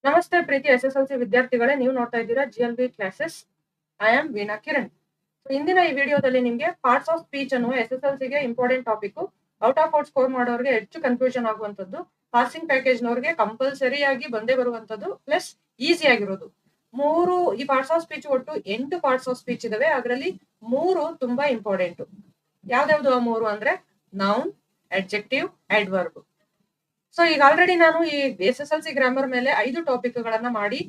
ನಮಸ್ತೆ ಪ್ರೀತಿ SSLC ವಿದ್ಯಾರ್ಥಿಗಳೇ, ನೀವು ನೋಡ್ತಾ ಇದ್ದೀರಾ GLV classes. I am Veena Kiran. ಇಂದಿನ ಈ ವಿಡಿಯೋದಲ್ಲಿ ನಿಮಗೆ ಪಾರ್ಟ್ಸ್ ಆಫ್ ಸ್ಪೀಚ್ ಅನ್ನುವ SSLC ಗೆ important topic. Out of out score ಮಾಡೋರಿಗೆ ಹೆಚ್ಚು ಕನ್ಫ್ಯೂಷನ್ ಆಗುವಂತದ್ದು, ಪಾಸಿಂಗ್ ಪ್ಯಾಕೇಜ್ ನವರಿಗೆ ಕಂಪಲ್ಸರಿ ಆಗಿ ಬಂದೇ ಬರುವಂತದ್ದು, ಪ್ಲಸ್ ಈಸಿ ಆಗಿರೋದು. ಈ ಪಾರ್ಟ್ಸ್ ಆಫ್ ಸ್ಪೀಚ್ ಒಟ್ಟು 8 ಪಾರ್ಟ್ಸ್ ಆಫ್ ಸ್ಪೀಚ್ ಇದಾವೆ. ಅದರಲ್ಲಿ 3 ತುಂಬಾ ಇಂಪಾರ್ಟೆಂಟ್. ಯಾವ್ದಾವ್ದು ಆ 3 ಅಂದ್ರೆ ನೌನ್, ಅಡ್ಜೆಕ್ಟಿವ್, ಅಡ್ವರ್ಬ್. ಸೊ ಈಗ ಆಲ್ರೆಡಿ ನಾನು ಈ SSLC ಗ್ರಾಮರ್ ಮೇಲೆ 5 ಟಾಪಿಕ್ ಗಳನ್ನ ಮಾಡಿ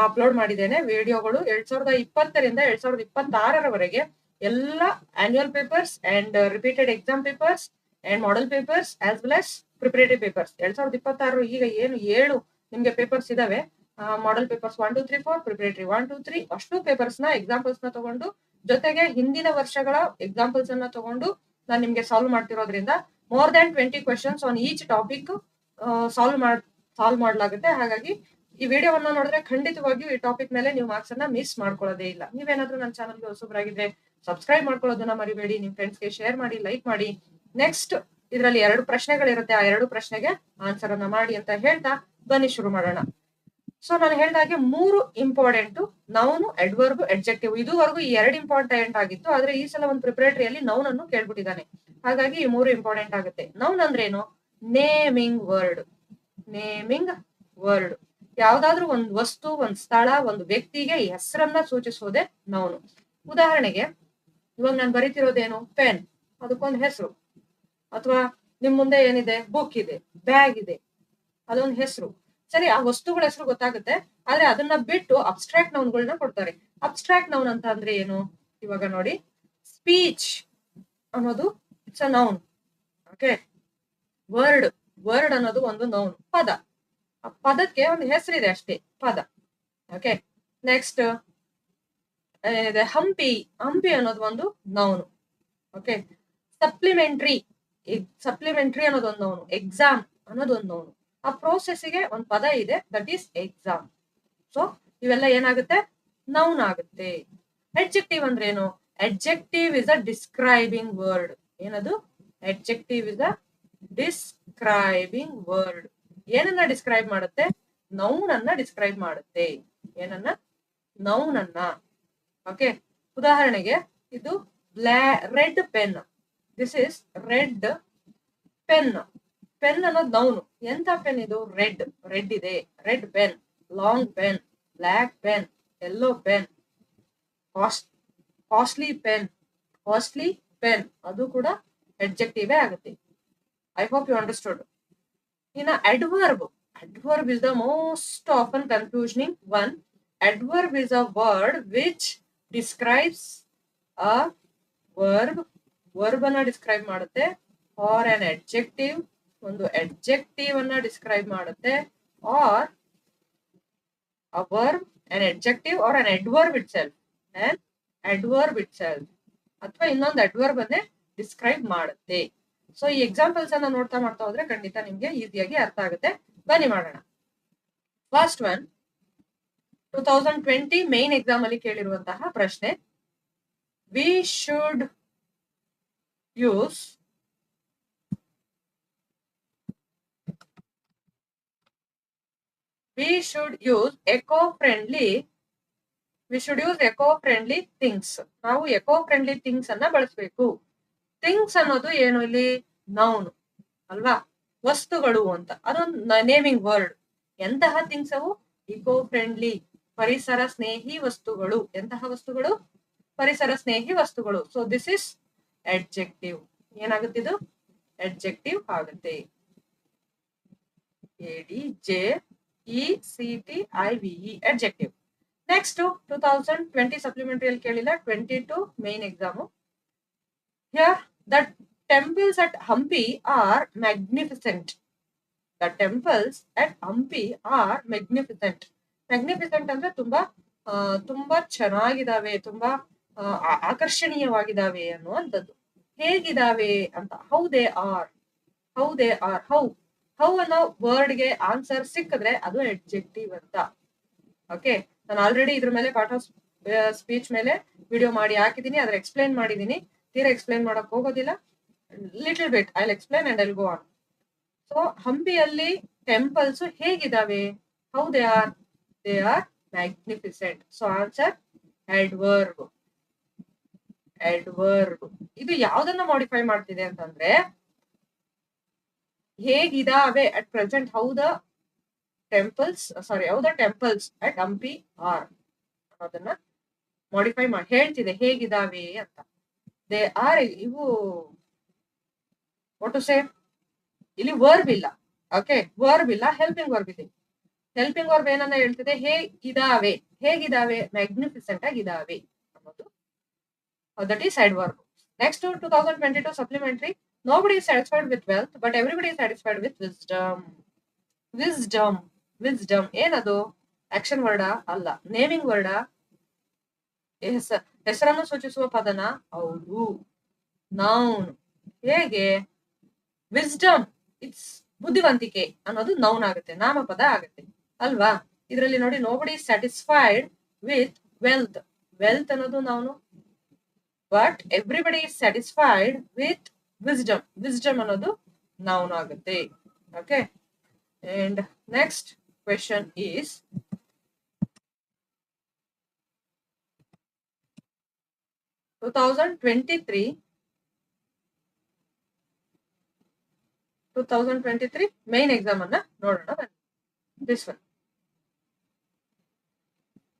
ಅಪ್ಲೋಡ್ ಮಾಡಿದ್ದೇನೆ ವಿಡಿಯೋಗಳು. 2020 ರಿಂದ 2026 ಎಲ್ಲ annual papers and repeated exam papers and model papers as well as preparatory papers. 2026 ಈಗ ಏನು 7 ನಿಮ್ಗೆ ಪೇಪರ್ಸ್ ಇದಾವೆ. ಮಾಡೆಲ್ ಪೇಪರ್ಸ್ 1 2 3 4, ಪ್ರಿಪರೇಟರಿ 1 2 3, ಅಷ್ಟು ಪೇಪರ್ಸ್ ನ ಎಕ್ಸಾಂಪಲ್ಸ್ ನ ತಗೊಂಡು, ಜೊತೆಗೆ ಹಿಂದಿನ ವರ್ಷಗಳ ಎಕ್ಸಾಂಪಲ್ಸ್ ಅನ್ನ ತಗೊಂಡು ನಾನು ನಿಮ್ಗೆ ಸಾಲ್ವ್ ಮಾಡ್ತಿರೋದ್ರಿಂದ more than 20 questions on each topic solve ಮಾಡಲಾಗುತ್ತೆ. ಹಾಗಾಗಿ ಈ ವಿಡಿಯೋವನ್ನ ನೋಡಿದ್ರೆ ಖಂಡಿತವಾಗಿಯೂ ಈ ಟಾಪಿಕ್ ಮೇಲೆ ನೀವು ಮಾರ್ಕ್ಸ್ ಅನ್ನ ಮಿಸ್ ಮಾಡ್ಕೊಳ್ಳೋದೇ ಇಲ್ಲ. ನೀವೇನಾದ್ರೂ ನನ್ನ ಚಾನಲ್ಗೆ ಹೊಸಬರಾಗಿದ್ರೆ ಸಬ್ಸ್ಕ್ರೈಬ್ ಮಾಡ್ಕೊಳ್ಳೋದನ್ನ ಮರಿಬೇಡಿ. ನಿಮ್ ಫ್ರೆಂಡ್ಸ್ಗೆ ಶೇರ್ ಮಾಡಿ, ಲೈಕ್ ಮಾಡಿ. ನೆಕ್ಸ್ಟ್ ಇದರಲ್ಲಿ 2 ಪ್ರಶ್ನೆಗಳಿರುತ್ತೆ. ಆ 2 ಪ್ರಶ್ನೆಗೆ ಆನ್ಸರ್ ಅನ್ನ ಮಾಡಿ ಅಂತ ಹೇಳ್ತಾ ಬನ್ನಿ ಶುರು ಮಾಡೋಣ. ಸೊ ನಾನು ಹೇಳಿದಾಗೆ 3 ಇಂಪಾರ್ಟೆಂಟ್: ನೌನ್, ಅಡ್ವರ್ಬ್, ಅಡ್ಜೆಕ್ಟಿವ್. ಇದುವರೆಗೂ ಈ 2 ಇಂಪಾರ್ಟೆಂಟ್ ಆಗಿತ್ತು. ಆದ್ರೆ ಈ ಸಲ ಒಂದು ಪ್ರಿಪರೇಟರಿಯಲ್ಲಿ ನೌನ್ ಅನ್ನು ಕೇಳ್ಬಿಟ್ಟಿದ್ದಾನೆ. ಹಾಗಾಗಿ ಈ 3 ಇಂಪಾರ್ಟೆಂಟ್ ಆಗುತ್ತೆ. ನೌನ್ ಅಂದ್ರೆ ಏನು? Naming word. ನೇಮಿಂಗ್ ವರ್ಡ್ ಯಾವ್ದಾದ್ರೂ ಒಂದು ವಸ್ತು, ಒಂದು ಸ್ಥಳ, ಒಂದು ವ್ಯಕ್ತಿಗೆ ಹೆಸರನ್ನ ಸೂಚಿಸುವುದೇ ನೌನು. ಉದಾಹರಣೆಗೆ ಇವಾಗ ನಾನು ಬರೀತಿರೋದೇನು? ಪೆನ್. ಅದಕ್ಕೊಂದು ಹೆಸರು. ಅಥವಾ ನಿಮ್ ಮುಂದೆ ಏನಿದೆ? ಬುಕ್ ಇದೆ, ಬ್ಯಾಗ್ ಇದೆ, ಅದೊಂದು ಹೆಸರು. ಸರಿ, ಆ ವಸ್ತುಗಳ ಹೆಸರು ಗೊತ್ತಾಗುತ್ತೆ. ಆದ್ರೆ ಅದನ್ನ ಬಿಟ್ಟು ಅಬ್ಸ್ಟ್ರಾಕ್ಟ್ ನೌನ್ಗಳನ್ನ ಕೊಡ್ತಾರೆ. ಅಬ್ಸ್ಟ್ರಾಕ್ಟ್ ನೌನ್ ಅಂತ ಅಂದ್ರೆ ಏನು? ಇವಾಗ ನೋಡಿ, ಸ್ಪೀಚ್ ಅನ್ನೋದು it's a noun. Okay. Word ಅನ್ನೋದು ಒಂದು ನೌನ್, ಪದ. ಆ ಪದಕ್ಕೆ ಒಂದು ಹೆಸರಿದೆ ಅಷ್ಟೇ, ಪದ. ಓಕೆ. ನೆಕ್ಸ್ಟ್ ಏನಿದೆ? ಹಂಪಿ. ಹಂಪಿ ಅನ್ನೋದು ಒಂದು ನೌನು. ಓಕೆ. ಸಪ್ಲಿಮೆಂಟ್ರಿ ಅನ್ನೋದು ಒಂದು ನೌನು. ಎಕ್ಸಾಮ್ ಅನ್ನೋದು ಒಂದು ನೌನು. ಆ ಪ್ರೋಸೆಸ್ಗೆ ಒಂದು ಪದ ಇದೆ, ದಟ್ ಈಸ್ ಎಕ್ಸಾಮ್. ಸೊ ಇವೆಲ್ಲ ಏನಾಗುತ್ತೆ? ನೌನ್ ಆಗುತ್ತೆ. ಅಡ್ಜೆಕ್ಟಿವ್ ಅಂದ್ರೆ ಏನು? Adjective is a describing word. ಏನದು? Adjective is a describing word. ಏನನ್ನ ಡಿಸ್ಕ್ರೈಬ್ ಮಾಡುತ್ತೆ? ನೌನ್ ಅನ್ನ ಡಿಸ್ಕ್ರೈಬ್ ಮಾಡುತ್ತೆ. ಏನನ್ನ? ನೌನ್ ಅನ್ನ. ಓಕೆ. ಉದಾಹರಣೆಗೆ ಇದು red pen. This is red pen. Pen ಅನ್ನೋದು ನೌನು. ಎಂತ ಪೆನ್ ಇದು? ರೆಡ್ ಇದೆ. Red pen, long pen, black pen, yellow pen, costly pen, ಅದು ಕೂಡ ಅಡ್ಜೆಕ್ಟಿವ್ ಆಗುತ್ತೆ. I hope you understood. In a adverb is the most often confusing one. Adverb is a word which describes a verb ಅನ್ನ describe ಮಾಡುತ್ತೆ, or an adjective, ಒಂದು adjective ಅನ್ನ describe ಮಾಡುತ್ತೆ, or a verb, an adjective or an adverb itself, ಅಥವಾ ಇನ್ನೊಂದು adverb ಅನ್ನೇ describe ಮಾಡುತ್ತೆ. So ಈ ಎಕ್ಸಾಂಪಲ್ಸ್ ಅನ್ನ ನೋಡ್ತಾ ಹೋದ್ರೆ ಖಂಡಿತ ನಿಮ್ಗೆ ಈಸಿಯಾಗಿ ಅರ್ಥ ಆಗುತ್ತೆ. ಬನ್ನಿ ಮಾಡೋಣ. ಫಸ್ಟ್ ಒನ್, 2020 ಮೇನ್ ಎಕ್ಸಾಮ್ ಅಲ್ಲಿ ಕೇಳಿರುವಂತಹ ಪ್ರಶ್ನೆ. We should use eco friendly things. ನಾವು ಎಕೋ ಫ್ರೆಂಡ್ಲಿ ಥಿಂಗ್ಸ್ ಅನ್ನ ಬಳಸಬೇಕು. ಥಿಂಗ್ಸ್ ಅನ್ನೋದು ಏನು? ಇಲ್ಲಿ ನೌನ್ ಅಲ್ವಾ? ವಸ್ತುಗಳು ಅಂತ, ಅದೊಂದು ನೇಮಿಂಗ್ ವರ್ಡ್. ಎಂತಹ ಥಿಂಗ್ಸ್ ಅವು? ಇಕೋ ಫ್ರೆಂಡ್ಲಿ, ಪರಿಸರ ಸ್ನೇಹಿ ವಸ್ತುಗಳು. ಎಂತಹ ವಸ್ತುಗಳು? ಪರಿಸರ ಸ್ನೇಹಿ ವಸ್ತುಗಳು. So this is adjective. ಏನಾಗುತ್ತಿದು? ಅಡ್ಜೆಕ್ಟಿವ್ ಆಗುತ್ತೆ. ADJECTIVE, adjective. ನೆಕ್ಸ್ಟ್ 2020 ಸಪ್ಲಿಮೆಂಟರಿ ಅಲ್ಲಿ ಕೇಳಿಲ್ಲ, 22 main exam. Here, the temples at Hampi are magnificent. Magnificent ಅಂದ್ರೆ ತುಂಬಾ ಚೆನ್ನಾಗಿದಾವೆ, ತುಂಬಾ ಆಕರ್ಷಣೀಯವಾಗಿದಾವೆ ಅನ್ನುವಂಥದ್ದು. ಹೇಗಿದಾವೆ ಅಂತ. How they R. ಹೌ ಅನ್ನೋ ವರ್ಡ್ಗೆ ಆನ್ಸರ್ ಸಿಕ್ಕಿದ್ರೆ ಅದು ಅಡ್ಜೆಕ್ಟಿವ್ ಅಂತ. ಓಕೆ. ನಾನು ಆಲ್ರೆಡಿ ಇದ್ರ ಮೇಲೆ ಪಾರ್ಟ್ ಆಫ್ ಸ್ಪೀಚ್ ಮೇಲೆ ವಿಡಿಯೋ ಮಾಡಿ ಹಾಕಿದೀನಿ, ಅದ್ರ ಎಕ್ಸ್ಪ್ಲೈನ್ ಮಾಡಿದೀನಿ. ತೀರಾ ಎಕ್ಸ್ಪ್ಲೈನ್ ಮಾಡಕ್ ಹೋಗೋದಿಲ್ಲ. Little bit I will explain and I will go on. So ಹಂಪಿಯಲ್ಲಿ ಟೆಂಪಲ್ಸ್ ಹೇಗಿದಾವೆ? How they are. They are magnificent. So answer adverb. Adverb ಇದು ಯಾವ್ದನ್ನ ಮಾಡಿಫೈ ಮಾಡ್ತಿದೆ ಅಂತಂದ್ರೆ ಹೇಗಿದಾವೆ at present, how the temples at Hampi are ಅನ್ನೋದನ್ನ ಮಾಡಿಫೈ ಮಾಡಿ ಹೇಳ್ತಿದೆ ಹೇಗಿದಾವೆ ಅಂತ. ದೇ ಆರ್ ಇವು ವಾಟ್ ಟು ಸೇ, ಇಲ್ಲಿ ವರ್ಬ್ ಇಲ್ಲ. ಓಕೆ, ವರ್ಬ್ ಇಲ್ಲ, ಹೆಲ್ಪಿಂಗ್ ವರ್ಬ್ ಇದೆ. ಹೆಲ್ಪಿಂಗ್ ವರ್ಬ್ ಏನನ್ನ ಹೇಳ್ತಿದೆ, ಹೇಗಿದಾವೆ ಮ್ಯಾಗ್ನಿಫಿಸೆಂಟ್ ಆಗಿದಾವೆ ಅನ್ನೋದು. That is adverb. Next 2022 supplementary. Nobody is satisfied with wealth, but everybody is satisfied with wisdom. wisdom ಏನದು? ಆಕ್ಷನ್ ವರ್ಡ ಅಲ್ಲ, ನೇಮಿಂಗ್ ವರ್ಡ. ಹೆಸರನ್ನು ಸೂಚಿಸುವ ಪದನ? ಹೌದು, ನೌನ್. ಹೇಗೆ? ವಿಸ್ಡಮ್, ಇಟ್ಸ್ ಬುದ್ಧಿವಂತಿಕೆ ಅನ್ನೋದು ನೌನ್ ಆಗುತ್ತೆ, ನಾಮಪದ ಆಗುತ್ತೆ ಅಲ್ವಾ? ಇದರಲ್ಲಿ ನೋಡಿ, nobody satisfied with wealth. Wealth ಅನ್ನೋದು noun, but everybody is satisfied with wisdom. Wisdom ಅನ್ನೋದು ನೌನ್ ಆಗುತ್ತೆ. Okay, and next question is 2023 main exam ಅನ್ನ ನೋಡೋಣ ಬನ್ನಿ. This one,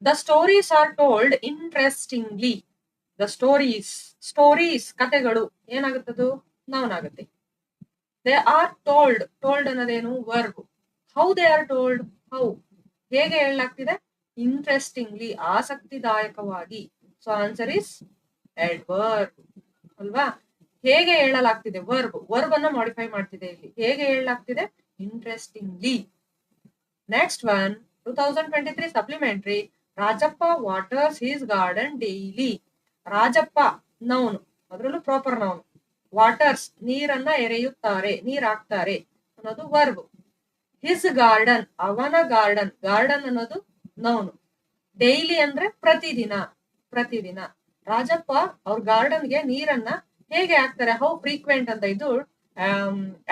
the stories are told interestingly. The stories ಕಥೆಗಳು ಏನಾಗುತ್ತದು? ನೌನ್ ಆಗುತ್ತೆ. They are told ಅನ್ನೋದೇನು? Verb. How they are told? How ಹೇಗೆ ಹೇಳಲಾಗ್ತಿದೆ? ಇಂಟ್ರೆಸ್ಟಿಂಗ್ಲಿ, ಆಸಕ್ತಿದಾಯಕವಾಗಿ. ಸೊ ಆನ್ಸರ್ ಇಸ್ ಅಡ್ವರ್ಬ್ ಅಲ್ವಾ? ಹೇಗೆ ಹೇಳಲಾಗ್ತಿದೆ? ವರ್ಬ್ ಅನ್ನ ಮಾಡಿಫೈ ಮಾಡ್ತಿದೆ ಇಲ್ಲಿ. ಹೇಗೆ ಹೇಳಲಾಗ್ತಿದೆ? Interestingly. Next one, 2023 supplementary. Rajappa waters his garden daily. Rajappa noun, ಅದರಲ್ಲೂ ಪ್ರಾಪರ್ ನೌನ್. ವಾಟರ್ಸ್ ನೀರನ್ನ ಎರೆಯುತ್ತಾರೆ, ನೀರ್ ಹಾಕ್ತಾರೆ ಅನ್ನೋದು ವರ್ಬ್. ಹಿಸ್ ಗಾರ್ಡನ್ ಅವನ ಗಾರ್ಡನ್ ಅನ್ನೋದು ನೌನು. ಡೈಲಿ ಅಂದ್ರೆ ಪ್ರತಿದಿನ. ರಾಜಪ್ಪ ಅವ್ರ ಗಾರ್ಡನ್ಗೆ ನೀರನ್ನ ಹೇಗೆ ಹಾಕ್ತಾರೆ? ಹೌ ಫ್ರೀಕ್ವೆಂಟ್ ಅಂತ. ಇದು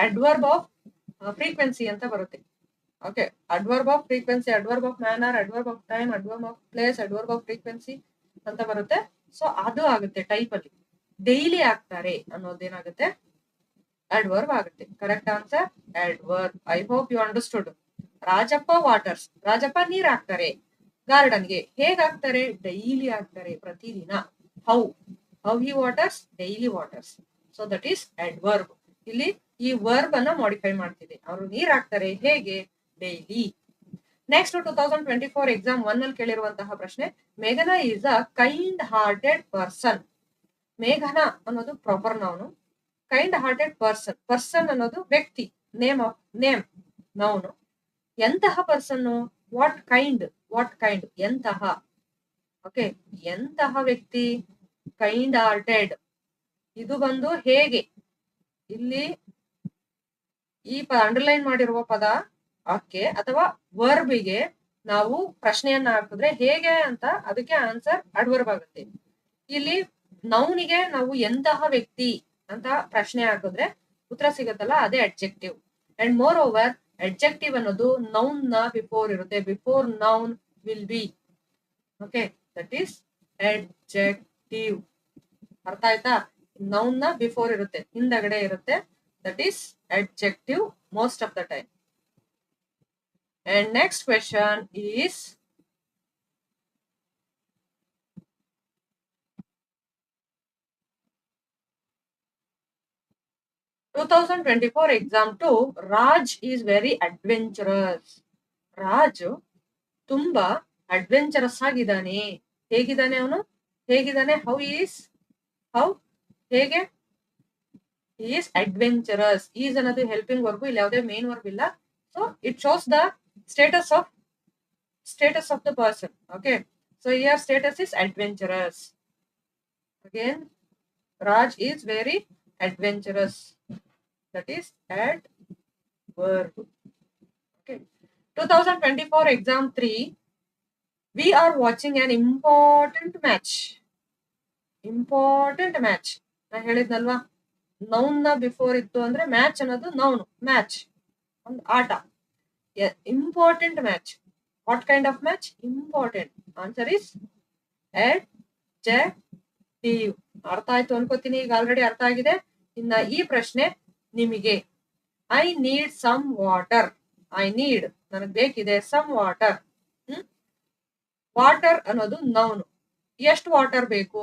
ಅಡ್ವರ್ಬ್ ಆಫ್ ಫ್ರೀಕ್ವೆನ್ಸಿ ಅಂತ ಬರುತ್ತೆ. Okay, adverb off frequency, adverb of manner, adverb of time, adverb of place, adverb off frequency ಅಂತ ಬರುತ್ತೆ. ಸೊ ಅದು ಆಗುತ್ತೆ ಟೈಪ್ ಅಲ್ಲಿ. ಡೈಲಿ ಆಗ್ತಾರೆ ಅನ್ನೋದೇನಾಗುತ್ತೆ? ಅಡ್ವರ್ಬ್ ಆಗುತ್ತೆ. Correct answer adverb. I hope you understood. Rajappa waters, Rajappa ನೀರ್ ಹಾಕ್ತಾರೆ ಗಾರ್ಡನ್ಗೆ. ಹೇಗ್ ಹಾಕ್ತಾರೆ? ಡೈಲಿ ಹಾಕ್ತಾರೆ, ಪ್ರತಿದಿನ. How he waters? Daily waters. So that is adverb. ಇಲ್ಲಿ ಈ ವರ್ಬ್ ಅನ್ನ ಮಾಡಿಫೈ ಮಾಡ್ತಿದೆ. ಅವರು ನೀರ್ ಹಾಕ್ತಾರೆ ಹೇಗೆ? ಡೈಲಿ. ನೆಕ್ಸ್ಟ್ 2024 ಎಕ್ಸಾಮ್ 1 ಅಲ್ಲಿ ಕೇಳಿರುವಂತಹ ಪ್ರಶ್ನೆ, ಮೇಘನಾ is a kind hearted person. ಮೇಘನಾ ಅನ್ನೋದು proper noun. Kind hearted person ಅನ್ನೋದು ವ್ಯಕ್ತಿ, ನೇಮ್ ನೌನು. ಎಂತಹ ಪರ್ಸನ್? ವಾಟ್ ಕೈಂಡ್ ಎಂತಹ. ಓಕೆ, ಎಂತಹ ವ್ಯಕ್ತಿ? Kind hearted. ಇದು ಬಂದು ಹೇಗೆ, ಇಲ್ಲಿ ಈ ಅಂಡರ್ಲೈನ್ ಮಾಡಿರುವ ಪದ ಓಕೆ ಅಥವಾ ವರ್ಬಿಗೆ ನಾವು ಪ್ರಶ್ನೆಯನ್ನ ಹಾಕಿದ್ರೆ ಹೇಗೆ ಅಂತ, ಅದಕ್ಕೆ ಆನ್ಸರ್ ಅಡ್ವರ್ಬ್ ಆಗುತ್ತೆ. ಇಲ್ಲಿ ನೌನಿಗೆ ನಾವು ಎಂತಹ ವ್ಯಕ್ತಿ ಅಂತ ಪ್ರಶ್ನೆ ಹಾಕಿದ್ರೆ ಉತ್ತರ ಸಿಗುತ್ತಲ್ಲ, ಅದೇ adjective. And more over adjective ಅನ್ನೋದು ನೌನ್ ನ ಬಿಫೋರ್ ಇರುತ್ತೆ. Before noun will be. Okay, that is adjective. ಅರ್ಥ ಆಯ್ತಾ? ನೌನ್ ನ ಬಿಫೋರ್ ಇರುತ್ತೆ, ಹಿಂದಗಡೆ ಇರುತ್ತೆ. That is adjective most of the time. And next question is 2024 exam 2. Raj is very adventurous. Raj ತುಂಬಾ ಅಡ್ವೆಂಚರಸ್ ಆಗಿದ್ದಾನೆ. ಹೇಗಿದ್ದಾನೆ ಅವನು? ಹೇಗಿದ್ದಾನೆ? ಹೇಗೆ? He is adventurous. Is ಅನ್ನೋದು ಹೆಲ್ಪಿಂಗ್ ವರ್ಬ್. ಇಲ್ಲಿ ಯಾವುದೇ ಮೇನ್ ವರ್ಬ್ ಇಲ್ಲ. So it shows the status of the person. Okay, so here status is adventurous. Again, Raj is very adventurous. That is adverb. Okay, 2024 exam 3. We are watching an important match. ನಾ ಹೇಳಿದ್ನಲ್ವಾ, noun ನ before ಇತ್ತು ಅಂದ್ರೆ match ಅನ್ನೋದು noun. Match ಒಂದು ಆಟ. Important match. What kind of match? Important. Answer is adjective. ಅರ್ಥ ಆಯ್ತು ಅನ್ಕೋತೀನಿ, ಈಗ ಆಲ್ರೆಡಿ ಅರ್ಥ ಆಗಿದೆ. ಇನ್ನ ಈ ಪ್ರಶ್ನೆ ನಿಮಗೆ, I need some water. I need, ನನಗೆ ಬೇಕಿದೆ, ಸಮ್ ವಾಟರ್. ವಾಟರ್ ಅನ್ನೋದು ನೌನ್. ಎಷ್ಟು ವಾಟರ್ ಬೇಕು?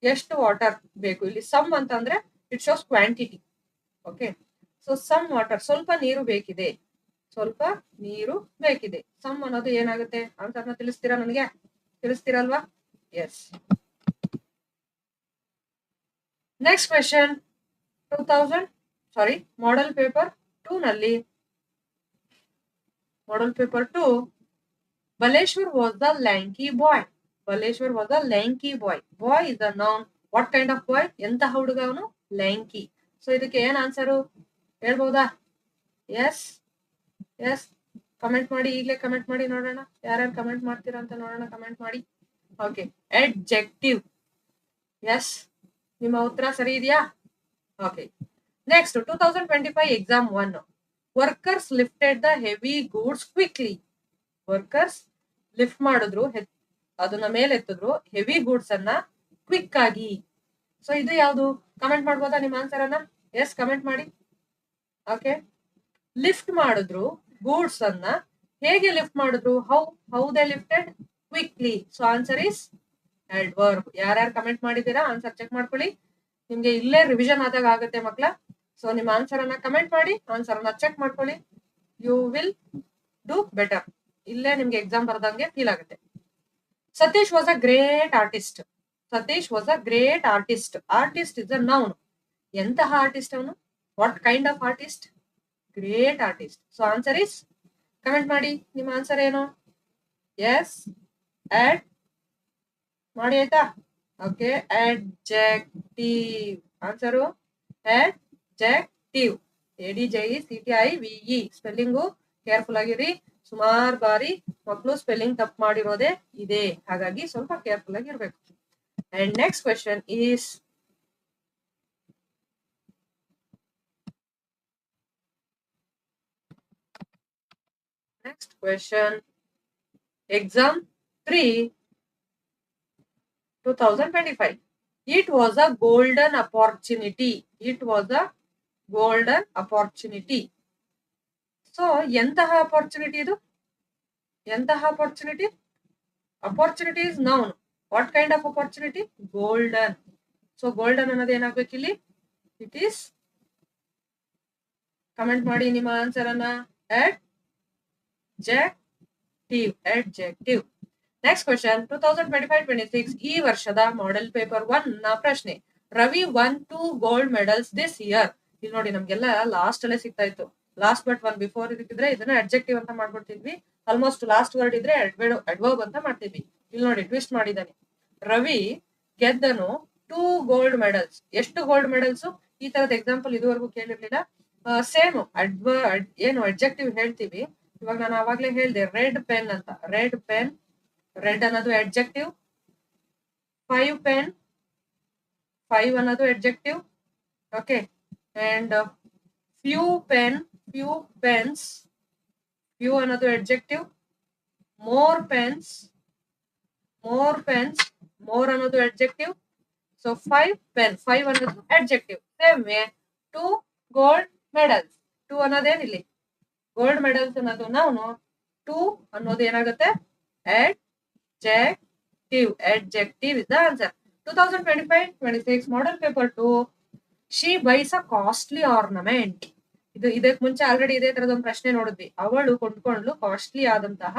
ಎಷ್ಟು ವಾಟರ್ ಬೇಕು? ಇಲ್ಲಿ ಸಮ್ ಅಂತಂದ್ರೆ it shows quantity. Okay, so some water, ಸ್ವಲ್ಪ ನೀರು ಬೇಕಿದೆ, ಸ್ವಲ್ಪ ನೀರು ಬೇಕಿದೆ. ಸಮ್ ಅನ್ನೋದು ಏನಾಗುತ್ತೆ? ಆನ್ಸರ್ನ ತಿಳಿಸ್ತೀರಾ? ನನಗೆ ತಿಳಿಸ್ತೀರಲ್ವಾ? Yes. Next question, 2000 model paper 2 ನಲ್ಲಿ, model paper 2, Baleshwar was the lanky boy. Baleshwar was a lanky boy. Boy is a noun. What kind of boy? ಎಂತಹ ಹುಡುಗ ಅವನು? ಲ್ಯಾಂಕಿ. ಸೊ ಇದಕ್ಕೆ ಏನ್ ಆನ್ಸರು ಹೇಳ್ಬಹುದಾ? ಎಸ್ ಎಸ್, ಕಮೆಂಟ್ ಮಾಡಿ, ಈಗಲೇ ಕಮೆಂಟ್ ಮಾಡಿ ನೋಡೋಣ, ಯಾರ್ಯಾರು ಕಮೆಂಟ್ ಮಾಡ್ತೀರಾ ಅಂತ ನೋಡೋಣ, ಕಮೆಂಟ್ ಮಾಡಿ. Okay, adjective. ಎಸ್, ನಿಮ್ಮ ಉತ್ತರ ಸರಿ ಇದೆಯಾ? Okay, next 2025 exam 1. Workers lifted the heavy goods quickly. Workers lift ಮಾಡಿದ್ರು, ಅದನ್ನ ಮೇಲೆ ಎತ್ತಿದ್ರು, ಹೆವಿ ಗೂಡ್ಸ್ ಅನ್ನ ಕ್ವಿಕ್ ಆಗಿ. ಸೊ ಇದು ಯಾವುದು? ಕಮೆಂಟ್ ಮಾಡ್ಬೋದಾ ನಿಮ್ಮ ಆನ್ಸರ್ ಅನ್ನ? ಎಸ್, ಕಮೆಂಟ್ ಮಾಡಿ. ಓಕೆ, ಲಿಫ್ಟ್ ಮಾಡಿದ್ರು ಗೂಡ್ಸ್ ಅನ್ನ, ಹೇಗೆ ಲಿಫ್ಟ್ ಮಾಡಿದ್ರು? How they lifted? Quickly. So answer is adverb. ಯಾರ್ಯಾರು ಕಮೆಂಟ್ ಮಾಡಿದ್ದೀರಾ ಆನ್ಸರ್ ಚೆಕ್ ಮಾಡ್ಕೊಳ್ಳಿ, ನಿಮ್ಗೆ ಇಲ್ಲೇ ರಿವಿಷನ್ ಆದಾಗ ಆಗುತ್ತೆ ಮಕ್ಳ. ಸೊ ನಿಮ್ಮ ಆನ್ಸರ್ ಅನ್ನ ಕಮೆಂಟ್ ಮಾಡಿ, ಆನ್ಸರ್ ಅನ್ನ ಚೆಕ್ ಮಾಡ್ಕೊಳ್ಳಿ, ಯು ವಿಲ್ ಡೂ ಬೆಟರ್. ಇಲ್ಲೇ ನಿಮ್ಗೆ ಎಕ್ಸಾಮ್ ಬರ್ದಂಗೆ ಫೀಲ್ ಆಗುತ್ತೆ. Satish was a great artist. Satish was a great artist. Artist is a noun. ಎಂತಹ ಆರ್ಟಿಸ್ಟ್ ಅವನು? What kind of artist? Great artist. So answer is, comment ಮಾಡಿ ನಿಮ್ಮ answer ಏನು? S, add ಮಾಡಿ ಆಯ್ತಾ? Okay, adjective. Answer adjective. ADJECTIVE. Spelling careful ಆಗಿರಿ. ಸುಮಾರು ಬಾರಿ ಮಕ್ಕಳು ಸ್ಪೆಲ್ಲಿಂಗ್ ತಪ್ಪು ಮಾಡಿರೋದೇ ಇದೆ, ಹಾಗಾಗಿ ಸ್ವಲ್ಪ ಕೇರ್ಫುಲ್ ಆಗಿರ್ಬೇಕು. And next question is, next question, exam 3 2025. It was a golden opportunity. It was a golden opportunity. So ಎಂತಹ ಅಪಾರ್ಚುನಿಟಿ ಇದು? ಎಂತಹ opportunity? Opportunity is noun. What kind of opportunity? Golden. So golden ಅನ್ನೋದು ಏನಾಗ್ಬೇಕು ಇಲ್ಲಿ? It is, comment ಮಾಡಿ ನಿಮ್ಮ answer ಅನ್ನ. adjective. Next question, 2025-26 ಈ ವರ್ಷದ ಮಾಡೆಲ್ ಪೇಪರ್ 1 ನ ಪ್ರಶ್ನೆ. Ravi won 2 gold medals this year. ಇಲ್ಲಿ ನೋಡಿ, ನಮ್ಗೆಲ್ಲ ಲಾಸ್ಟ್ ಅಲ್ಲೇ ಸಿಗ್ತಾ ಇತ್ತು. ಲಾಸ್ಟ್ ಬಟ್ ಒನ್ ಬಿಫೋರ್ ಇದಕ್ಕಿದ್ರೆ ಇದನ್ನ ಅಡ್ಜೆಕ್ಟಿವ್ ಅಂತ ಮಾಡ್ಬಿಡ್ತಿದ್ವಿ. ಆಲ್ಮೋಸ್ಟ್ ಲಾಸ್ಟ್ ವರ್ಡ್ ಇದ್ರೆ ಅಡ್ವರ್ಬ್ ಅಂತ ಮಾಡ್ತಿದ್ವಿ. ಇಲ್ಲಿ ನೋಡಿ ಟ್ವಿಸ್ಟ್ ಮಾಡಿದ್ದಾನೆ. ರವಿ ಗೆದ್ದನು 2 ಗೋಲ್ಡ್ ಮೆಡಲ್ಸ್. ಎಷ್ಟು ಗೋಲ್ಡ್ ಮೆಡಲ್ಸ್? ಈ ತರದ ಎಕ್ಸಾಂಪಲ್ ಇದುವರೆಗೂ ಕೇಳಿರ್ಲಿಲ್ಲ. ಸೇಮ್ ಏನು ಅಡ್ಜೆಕ್ಟಿವ್ ಹೇಳ್ತೀವಿ. ಇವಾಗ ನಾನು ಅವಾಗ್ಲೇ ಹೇಳ್ದೆ ರೆಡ್ ಪೆನ್ ಅಂತ. ರೆಡ್ ಪೆನ್, ರೆಡ್ ಅನ್ನೋದು ಅಡ್ಜೆಕ್ಟಿವ್. 5 ಪೆನ್, 5 ಅನ್ನೋದು adjective. Okay, and few pen, few pens, few ಅನ್ನೋದು adjective. More pens, more pens, more ಅನ್ನೋದು ಅಡ್ಜೆಕ್ಟಿವ್. ಸೊ 5 ಪೆನ್, 5 ಅನ್ನೋದು adjective. Same way 2 gold medals. 2 ಅನ್ನೋದೇನಿಲ್ಲಿ ಗೋಲ್ಡ್ ಮೆಡಲ್ಸ್ ಅನ್ನೋದು ನಾವು 2 ಅನ್ನೋದು ಏನಾಗುತ್ತೆ? adjective. Adjective is the answer. 2025-26 model paper 2. She buys a costly ornament. ಇದಕ್ಕೆ ಮುಂಚೆ ಆಲ್ರೆಡಿ ಇದೇ ತರದ ಒಂದು ಪ್ರಶ್ನೆ ನೋಡಿದ್ವಿ. ಅವಳು ಕೊಂಡ್ಕೊಂಡ್ಲು ಕಾಸ್ಟ್ಲಿ ಆದಂತಹ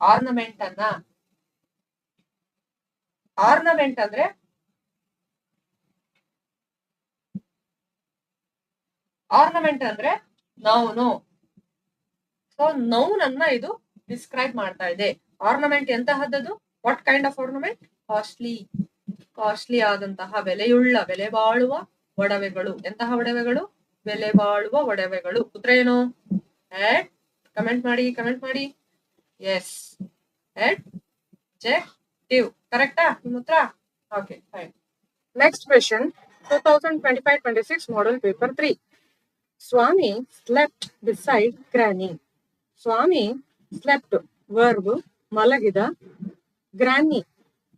ಆರ್ನಮೆಂಟ್ ಅನ್ನ. ಆರ್ನಮೆಂಟ್ ಅಂದ್ರೆ ನೌನು. ಸೊ ನೌನ್ ಅನ್ನ ಇದು ಡಿಸ್ಕ್ರೈಬ್ ಮಾಡ್ತಾ ಇದೆ. ಆರ್ನಮೆಂಟ್ ಎಂತಹದ್ದು? What kind of ornament? Costly. Costly ಆದಂತಹ, ಬೆಲೆಯುಳ್ಳ, ಬೆಲೆ ಬಾಳುವ ಒಡವೆಗಳು. ಎಂತಹ ಒಡವೆಗಳು? ಬೆಲೆ ಬಾಳುವ ಒಡವೆಗಳು. ಉತ್ತರ ಏನು? ಕಮೆಂಟ್ ಮಾಡಿ, ಕಮೆಂಟ್ ಮಾಡಿ. S, adjective. ಕರೆಕ್ಟಾ ನಿಮ್ಮ ಉತ್ತರ? Okay, fine. Next question, 2025-26 model paper 3. Swami slept beside Granny. ಸ್ವಾಮಿ ಸ್ಲೆಪ್ಟ್ ವರ್ಬ್ ಮಲಗಿದ. ಗ್ರಾನಿ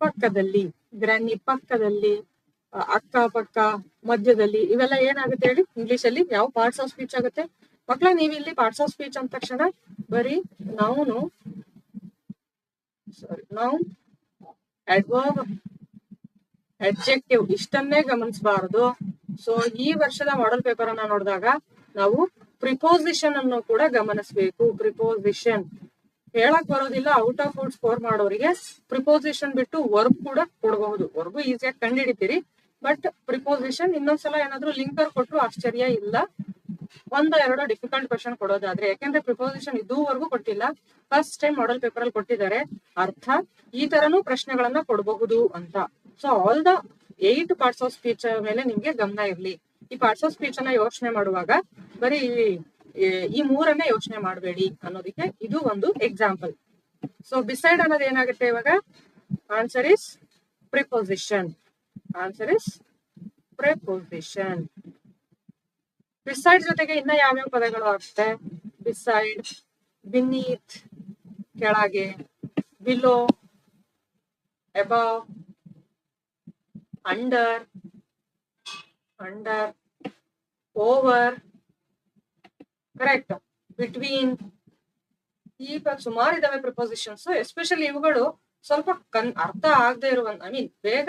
ಪಕ್ಕದಲ್ಲಿ, ಗ್ರಾನಿ ಪಕ್ಕದಲ್ಲಿ, ಅಕ್ಕ ಪಕ್ಕ, ಮಧ್ಯದಲ್ಲಿ, ಇವೆಲ್ಲ ಏನಾಗುತ್ತೆ ಹೇಳಿ ಇಂಗ್ಲಿಷ್ ಅಲ್ಲಿ ಯಾವ ಪಾರ್ಟ್ಸ್ ಆಫ್ ಸ್ಪೀಚ್ ಆಗುತ್ತೆ ಮಕ್ಕಳ? ನೀವು ಇಲ್ಲಿ ಪಾರ್ಟ್ಸ್ ಆಫ್ ಸ್ಪೀಚ್ ಅಂದ ತಕ್ಷಣ ಬರೀ ನೌನು, ನೌನ್, ಅಡ್ವರ್ಬ್, ಅಡ್ಜೆಕ್ಟಿವ್ ಇಷ್ಟನ್ನೇ ಗಮನಿಸಬಾರದು. ಸೊ ಈ ವರ್ಷದ ಮಾಡೆಲ್ ಪೇಪರ್ ಅನ್ನ ನೋಡಿದಾಗ ನಾವು ಪ್ರಿಪೋಸಿಷನ್ ಅನ್ನು ಕೂಡ ಗಮನಿಸಬೇಕು. ಪ್ರಿಪೋಸಿಷನ್ ಹೇಳಕ್ ಬರೋದಿಲ್ಲ ಔಟ್ ಆಫ್ ಔಟ್ ಸ್ಕೋರ್ ಮಾಡೋರಿಗೆ ಪ್ರಿಪೋಸಿಷನ್ ಬಿಟ್ಟು ವರ್ಬ್ ಕೂಡ ಕೊಡಬಹುದು. ವರ್ಬ್ ಈಸಿಯಾಗಿ ಕಂಡುಹಿಡಿತೀರಿ, ಬಟ್ ಪ್ರಿಪೋಸಿಷನ್ ಇನ್ನೊಂದ್ಸಲ ಏನಾದ್ರು ಲಿಂಕರ್ ಕೊಟ್ಟರು ಆಶ್ಚರ್ಯ ಇಲ್ಲ. ಒಂದೋ ಎರಡೋ ಡಿಫಿಕಲ್ಟ್ ಕ್ವಶನ್ ಕೊಡೋದಾದ್ರೆ, ಯಾಕೆಂದ್ರೆ ಪ್ರಿಪೋಸಿಷನ್ ಇದುವರೆಗೂ ಕೊಟ್ಟಿಲ್ಲ, ಫಸ್ಟ್ ಟೈಮ್ ಮಾಡೆಲ್ ಪೇಪರ್ ಅಲ್ಲಿ ಕೊಟ್ಟಿದ್ದಾರೆ. ಅರ್ಥ ಈ ತರನು ಪ್ರಶ್ನೆಗಳನ್ನ ಕೊಡಬಹುದು ಅಂತ. So all the 8 parts of speech ಮೇಲೆ ನಿಮ್ಗೆ ಗಮನ ಇರ್ಲಿ. ಈ ಪಾರ್ಟ್ಸ್ ಆಫ್ ಸ್ಪೀಚ್ ಅನ್ನ ಯೋಚನೆ ಮಾಡುವಾಗ ಬರೀ ಈ ಮೂರನ್ನೇ ಯೋಚನೆ ಮಾಡಬೇಡಿ ಅನ್ನೋದಕ್ಕೆ ಇದು ಒಂದು ಎಕ್ಸಾಂಪಲ್. ಸೊ ಬಿಸೈಡ್ ಅನ್ನೋದು ಏನಾಗುತ್ತೆ ಇವಾಗ? Answer is preposition. Answer is preposition. Beside ಜೊತೆಗೆ ಇನ್ನ ಯಾವ್ಯಾವ ಪದಗಳು ಆಗುತ್ತೆ? ಬಿಸೈಡ್, ಬಿನೀತ್ ಕೆಳಗೆ, below, above, under, under, over, correct, between. ಈ ಸುಮಾರು ಇದಾವೆ ಪ್ರಿಪೋಸಿಷನ್ಸ್. ಎಸ್ಪೆಷಲಿ ಇವುಗಳು ಸ್ವಲ್ಪ ಅರ್ಥ ಆಗದೆ ಇರುವಂತ, ಬೇಗ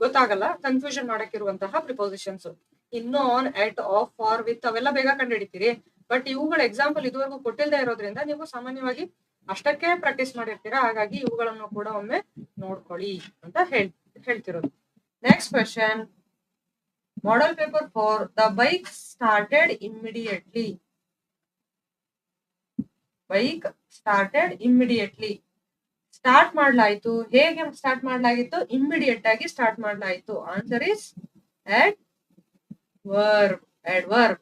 ಗೊತ್ತಾಗಲ್ಲ, ಕನ್ಫ್ಯೂಷನ್ ಮಾಡಕ್ಕಿರುವಂತಹ ಪ್ರಿಪೋಸಿಷನ್ಸ್. ಇನ್ನು on, at, of, for, with ಅವೆಲ್ಲ ಬೇಗ ಕಂಡುಹಿಡಿತೀರಿ. ಬಟ್ ಇವುಗಳ ಎಕ್ಸಾಂಪಲ್ ಇದುವರೆಗೂ ಕೊಟ್ಟಿಲ್ಲದೆ ಇರೋದ್ರಿಂದ ನೀವು ಸಾಮಾನ್ಯವಾಗಿ ಅಷ್ಟಕ್ಕೆ ಪ್ರಾಕ್ಟೀಸ್ ಮಾಡಿರ್ತೀರಾ. ಹಾಗಾಗಿ ಇವುಗಳನ್ನು ಕೂಡ ಒಮ್ಮೆ ನೋಡ್ಕೊಳ್ಳಿ ಅಂತ ಹೇಳ್ತಿರೋದು. Next question, model paper 4. The bike started immediately. Bike started immediately. Start ಮಾಡ್ಲಾಯ್ತು. ಹೇಗೆ ಸ್ಟಾರ್ಟ್ ಮಾಡ್ಲಾಗಿತ್ತು? ಇಮ್ಮಿಡಿಯೇಟ್ ಆಗಿ ಸ್ಟಾರ್ಟ್ ಮಾಡ್ಲಾಯ್ತು. Answer is adverb. Adverb.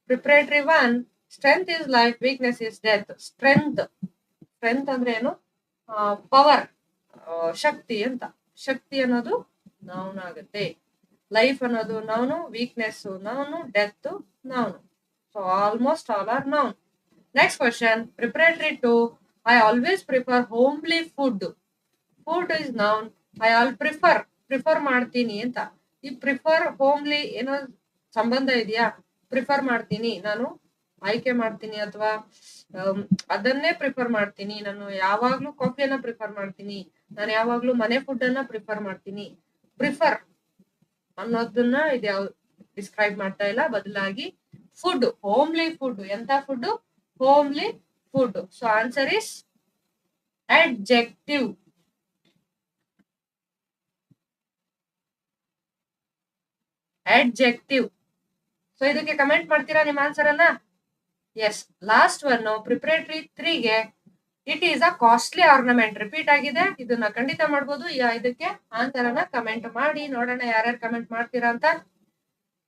Preparatory 1. Strength is life, weakness is death. Strength. Strength ಅಂದ್ರೆ ಏನು? ಪವರ್, ಶಕ್ತಿ ಅಂತ. ಶಕ್ತಿ ಅನ್ನೋದು ನೌನ್ ಆಗುತ್ತೆ. ಲೈಫ್ ಅನ್ನೋದು noun, weakness noun, death noun. So almost all are known. Next question, preparatory 2. I always prefer homely food. Food is noun. I all prefer ಮಾಡ್ತೀನಿ ಅಂತ. ಈ prefer, homely ಏನೋ ಸಂಬಂಧ ಇದೆಯಾ? ಪ್ರಿಫರ್ ಮಾಡ್ತೀನಿ, ನಾನು ಆಯ್ಕೆ ಮಾಡ್ತೀನಿ, ಅಥವಾ ಅದನ್ನೇ ಪ್ರಿಫರ್ ಮಾಡ್ತೀನಿ. ನಾನು ಯಾವಾಗ್ಲೂ ಕಾಫಿಯನ್ನ ಪ್ರಿಫರ್ ಮಾಡ್ತೀನಿ, ನಾನು ಯಾವಾಗ್ಲೂ ಮನೆ ಫುಡ್ ಅನ್ನ ಪ್ರಿಫರ್ ಮಾಡ್ತೀನಿ. ಪ್ರಿಫರ್ ಅನ್ನೋದನ್ನ ಇದು ಯಾವ ಡಿಸ್ಕ್ರೈಬ್ ಮಾಡ್ತಾ ಇಲ್ಲ, ಬದಲಾಗಿ ಫುಡ್, ಹೋಮ್ಲಿ ಫುಡ್. ಎಂತ food? Homely food. So answer is adjective. adjective. So ಇದಕ್ಕೆ ಕಮೆಂಟ್ ಮಾಡ್ತೀರಾ ನಿಮ್ಮ ಆನ್ಸರ್ ಅನ್ನ? ಎಸ್. ಲಾಸ್ಟ್ ಒನ್, ಪ್ರಿಪರೇಟರಿ 3ಗೆ it is a costly ornament. Repeat ಆಗಿದೆ, ಇದನ್ನ ಖಂಡಿತ ಮಾಡ್ಬೋದು. ಇದಕ್ಕೆ ಆನ್ಸರ್ ಅನ್ನ ಕಮೆಂಟ್ ಮಾಡಿ ನೋಡೋಣ ಯಾರ್ಯಾರು ಕಮೆಂಟ್ ಮಾಡ್ತೀರಾ ಅಂತ.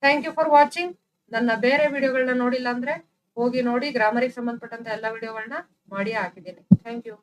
Thank you for watching. ನನ್ನ ಬೇರೆ ವಿಡಿಯೋಗಳನ್ನ ನೋಡಿಲ್ಲ ಅಂದ್ರೆ ಹೋಗಿ ನೋಡಿ, ಗ್ರಾಮರಿಗೆ ಸಂಬಂಧಪಟ್ಟಂತ ಎಲ್ಲ ವಿಡಿಯೋಗಳನ್ನ ಮಾಡಿ ಹಾಕಿದ್ದೀನಿ. Thank you.